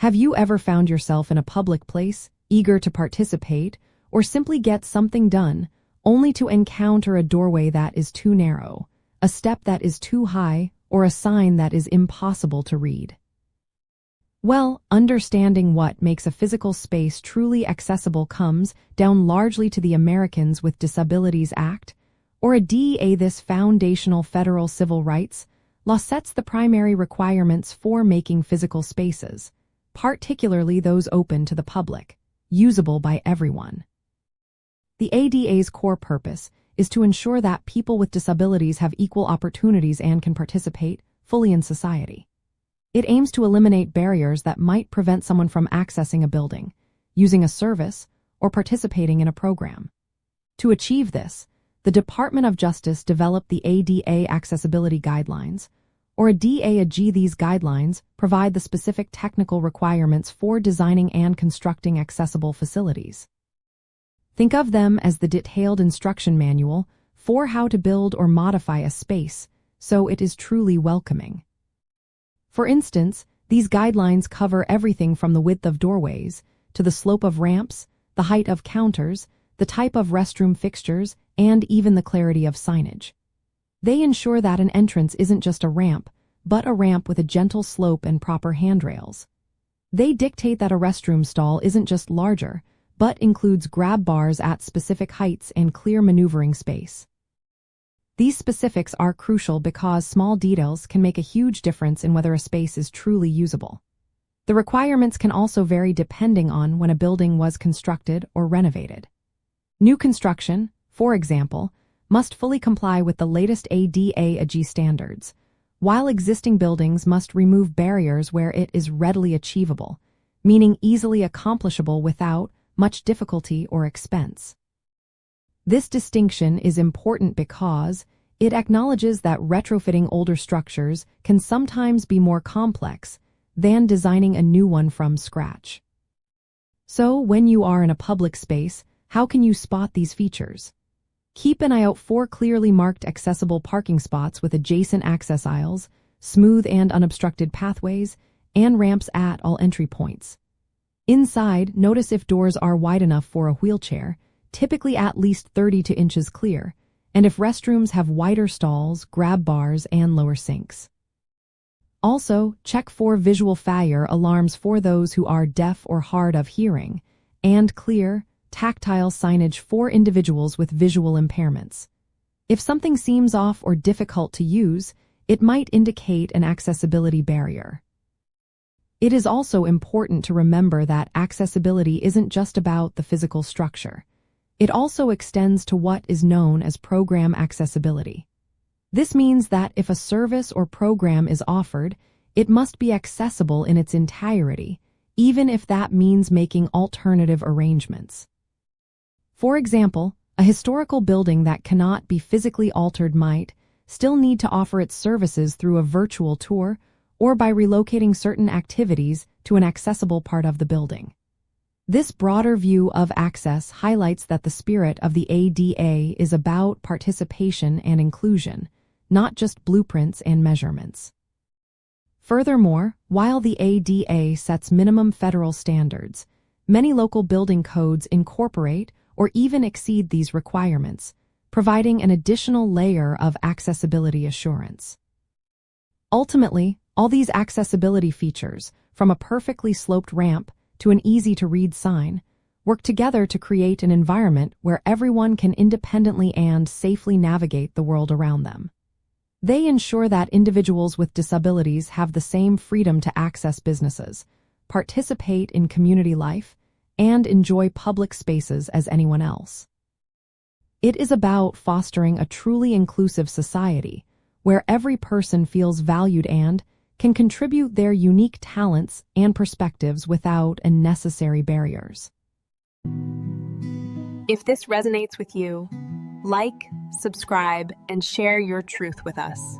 Have you ever found yourself in a public place, eager to participate, or simply get something done, only to encounter a doorway that is too narrow, a step that is too high, or a sign that is impossible to read? Well, understanding what makes a physical space truly accessible comes down largely to the Americans with Disabilities Act, or ADA. This foundational federal civil rights law sets the primary requirements for making physical spaces, particularly those open to the public, usable by everyone. The ADA's core purpose is to ensure that people with disabilities have equal opportunities and can participate fully in society. It aims to eliminate barriers that might prevent someone from accessing a building, using a service, or participating in a program. To achieve this, the Department of Justice developed the ADA Accessibility Guidelines, or ADA-AG. These guidelines provide the specific technical requirements for designing and constructing accessible facilities. Think of them as the detailed instruction manual for how to build or modify a space so it is truly welcoming. For instance, these guidelines cover everything from the width of doorways to the slope of ramps, the height of counters, the type of restroom fixtures, and even the clarity of signage. They ensure that an entrance isn't just a ramp, but a ramp with a gentle slope and proper handrails. They dictate that a restroom stall isn't just larger, but includes grab bars at specific heights and clear maneuvering space. These specifics are crucial because small details can make a huge difference in whether a space is truly usable. The requirements can also vary depending on when a building was constructed or renovated. New construction, for example, must fully comply with the latest ADA-AG standards, while existing buildings must remove barriers where it is readily achievable, meaning easily accomplishable without much difficulty or expense. This distinction is important because it acknowledges that retrofitting older structures can sometimes be more complex than designing a new one from scratch. So, when you are in a public space, how can you spot these features? Keep an eye out for clearly marked accessible parking spots with adjacent access aisles, smooth and unobstructed pathways, and ramps at all entry points. Inside, notice if doors are wide enough for a wheelchair, typically at least 32 inches clear, and if restrooms have wider stalls, grab bars, and lower sinks. Also, check for visual failure alarms for those who are deaf or hard of hearing, and clear, tactile signage for individuals with visual impairments. If something seems off or difficult to use, it might indicate an accessibility barrier. It is also important to remember that accessibility isn't just about the physical structure. It also extends to what is known as program accessibility. This means that if a service or program is offered, it must be accessible in its entirety, even if that means making alternative arrangements. For example, a historical building that cannot be physically altered might still need to offer its services through a virtual tour or by relocating certain activities to an accessible part of the building. This broader view of access highlights that the spirit of the ADA is about participation and inclusion, not just blueprints and measurements. Furthermore, while the ADA sets minimum federal standards, many local building codes incorporate or even exceed these requirements, providing an additional layer of accessibility assurance. Ultimately, all these accessibility features, from a perfectly sloped ramp to an easy-to-read sign, work together to create an environment where everyone can independently and safely navigate the world around them. They ensure that individuals with disabilities have the same freedom to access businesses, participate in community life, and enjoy public spaces as anyone else. It is about fostering a truly inclusive society where every person feels valued and can contribute their unique talents and perspectives without unnecessary barriers. If this resonates with you, like, subscribe, and share your truth with us.